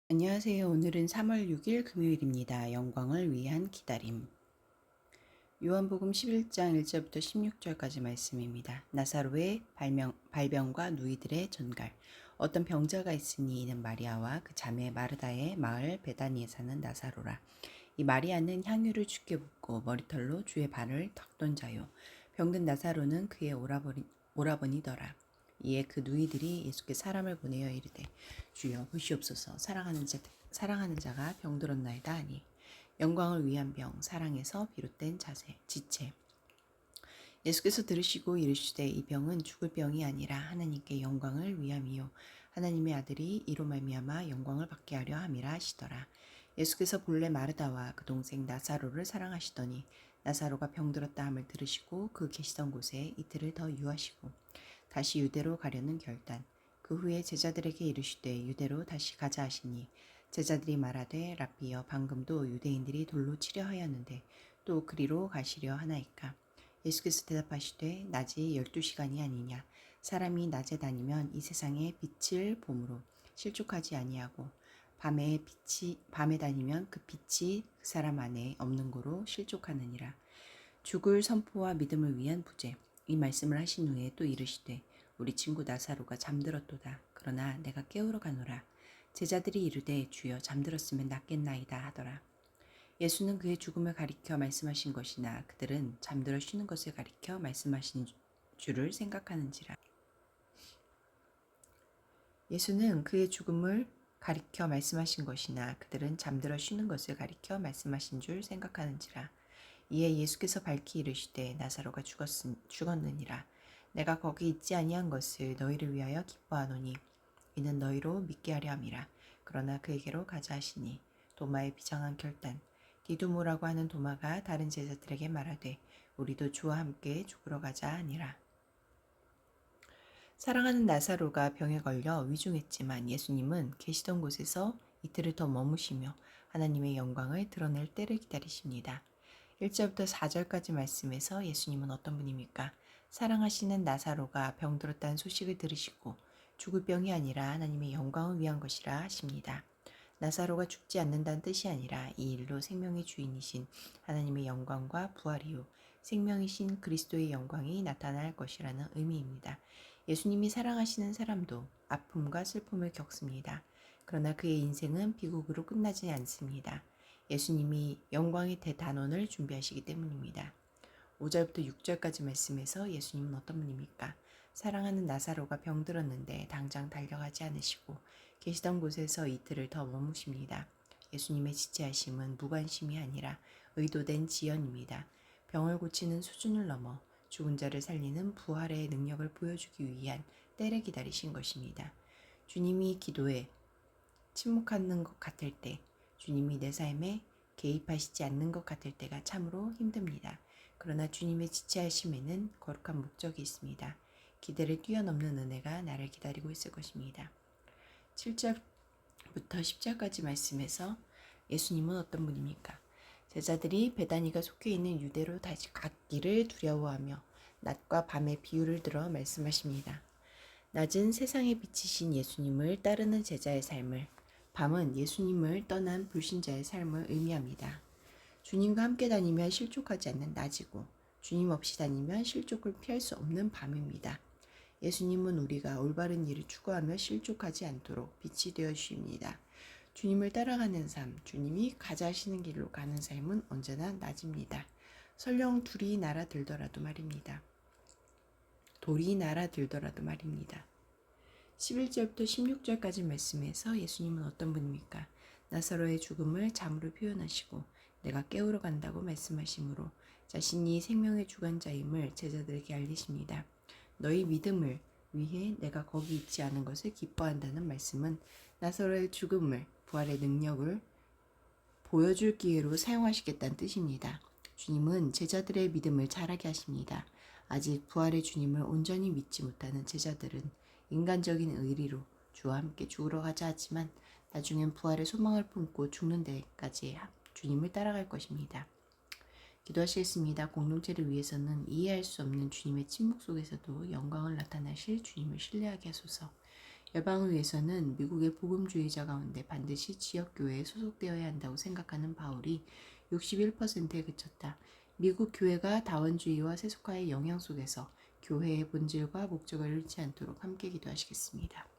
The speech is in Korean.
안녕하세요. 오늘은 3월 6일 금요일입니다. 영광을 위한 기다림. 요한복음 11장 1절부터 16절까지 말씀입니다. 나사로의 발병과 누이들의 전갈. 어떤 병자가 있으니 이는 마리아와 그 자매 마르다의 마을 베다니에 사는 나사로라. 이 마리아는 향유를 주께 붓고 머리털로 주의 발을 닦던 자요. 병든 나사로는 그의 오라버니더라. 이에 그 누이들이 예수께 사람을 보내어 이르되 주여 보시옵소서 사랑하는 자가 병들었나이다 하니 영광을 위한 병 사랑에서 비롯된 지체 예수께서 들으시고 이르시되 이 병은 죽을 병이 아니라 하나님께 영광을 위함이요 하나님의 아들이 이로 말미암아 영광을 받게 하려 함이라 하시더라. 예수께서 본래 마르다와 그 동생 나사로를 사랑하시더니 나사로가 병들었다 함을 들으시고 그 계시던 곳에 이틀을 더 유하시고 다시 유대로 가려는 결단. 그 후에 제자들에게 이르시되 유대로 다시 가자 하시니 제자들이 말하되 랍비여 방금도 유대인들이 돌로 치려 하였는데 또 그리로 가시려 하나이까. 예수께서 대답하시되 낮이 12시간이 아니냐. 사람이 낮에 다니면 이 세상에 빛을 봄으로 실족하지 아니하고 밤에 다니면 그 빛이 그 사람 안에 없는 고로 실족하느니라. 죽을 선포와 믿음을 위한 부재. 이 말씀을 하신 후에 또 이르시되 우리 친구 나사로가 잠들었도다. 그러나 내가 깨우러 가노라. 제자들이 이르되 주여 잠들었으면 낫겠나이다 하더라. 예수는 그의 죽음을 가리켜 말씀하신 것이나 그들은 잠들어 쉬는 것을 가리켜 말씀하신 줄을 생각하는지라. 예수는 그의 죽음을 가리켜 말씀하신 것이나 그들은 잠들어 쉬는 것을 가리켜 말씀하신 줄 생각하는지라. 이에 예수께서 밝히 이르시되 나사로가 죽었느니라. 내가 거기 있지 아니한 것을 너희를 위하여 기뻐하노니 이는 너희로 믿게 하려 함이라. 그러나 그에게로 가자 하시니 도마의 비장한 결단. 디두모라고 하는 도마가 다른 제자들에게 말하되 우리도 주와 함께 죽으러 가자 하니라. 사랑하는 나사로가 병에 걸려 위중했지만 예수님은 계시던 곳에서 이틀을 더 머무시며 하나님의 영광을 드러낼 때를 기다리십니다. 1절부터 4절까지 말씀에서 예수님은 어떤 분입니까? 사랑하시는 나사로가 병들었다는 소식을 들으시고 죽을 병이 아니라 하나님의 영광을 위한 것이라 하십니다. 나사로가 죽지 않는다는 뜻이 아니라 이 일로 생명의 주인이신 하나님의 영광과 부활이요 생명이신 그리스도의 영광이 나타날 것이라는 의미입니다. 예수님이 사랑하시는 사람도 아픔과 슬픔을 겪습니다. 그러나 그의 인생은 비극으로 끝나지 않습니다. 예수님이 영광의 대단원을 준비하시기 때문입니다. 5절부터 6절까지 말씀에서 예수님은 어떤 분입니까? 사랑하는 나사로가 병들었는데 당장 달려가지 않으시고 계시던 곳에서 이틀을 더 머무십니다. 예수님의 지체하심은 무관심이 아니라 의도된 지연입니다. 병을 고치는 수준을 넘어 죽은 자를 살리는 부활의 능력을 보여주기 위한 때를 기다리신 것입니다. 주님이 기도에 침묵하는 것 같을 때, 주님이 내 삶에 개입하시지 않는 것 같을 때가 참으로 힘듭니다. 그러나 주님의 지체하심에는 거룩한 목적이 있습니다. 기대를 뛰어넘는 은혜가 나를 기다리고 있을 것입니다. 7절부터 10절까지 말씀에서 예수님은 어떤 분입니까? 제자들이 베다니가 속해 있는 유대로 다시 갔기를 두려워하며 낮과 밤의 비유를 들어 말씀하십니다. 낮은 세상의 빛이신 예수님을 따르는 제자의 삶을, 밤은 예수님을 떠난 불신자의 삶을 의미합니다. 주님과 함께 다니면 실족하지 않는 낮이고 주님 없이 다니면 실족을 피할 수 없는 밤입니다. 예수님은 우리가 올바른 일을 추구하며 실족하지 않도록 빛이 되어 주십니다. 주님을 따라가는 삶, 주님이 가자 하시는 길로 가는 삶은 언제나 낮입니다. 설령 둘이 날아들더라도 말입니다. 돌이 날아들더라도 말입니다. 11절부터 16절까지 말씀에서 예수님은 어떤 분입니까? 나사로의 죽음을 잠으로 표현하시고 내가 깨우러 간다고 말씀하시므로 자신이 생명의 주관자임을 제자들에게 알리십니다. 너희 믿음을 위해 내가 거기 있지 않은 것을 기뻐한다는 말씀은 나사로의 죽음을 부활의 능력을 보여줄 기회로 사용하시겠다는 뜻입니다. 주님은 제자들의 믿음을 자라게 하십니다. 아직 부활의 주님을 온전히 믿지 못하는 제자들은 인간적인 의리로 주와 함께 죽으러 가자 하지만 나중엔 부활의 소망을 품고 죽는 데까지 주님을 따라갈 것입니다. 기도하시겠습니다. 공동체를 위해서는 이해할 수 없는 주님의 침묵 속에서도 영광을 나타내실 주님을 신뢰하게 하소서. 열방을 위해서는 미국의 복음주의자 가운데 반드시 지역교회에 소속되어야 한다고 생각하는 바울이 61%에 그쳤다. 미국 교회가 다원주의와 세속화의 영향 속에서 교회의 본질과 목적을 잃지 않도록 함께 기도하시겠습니다.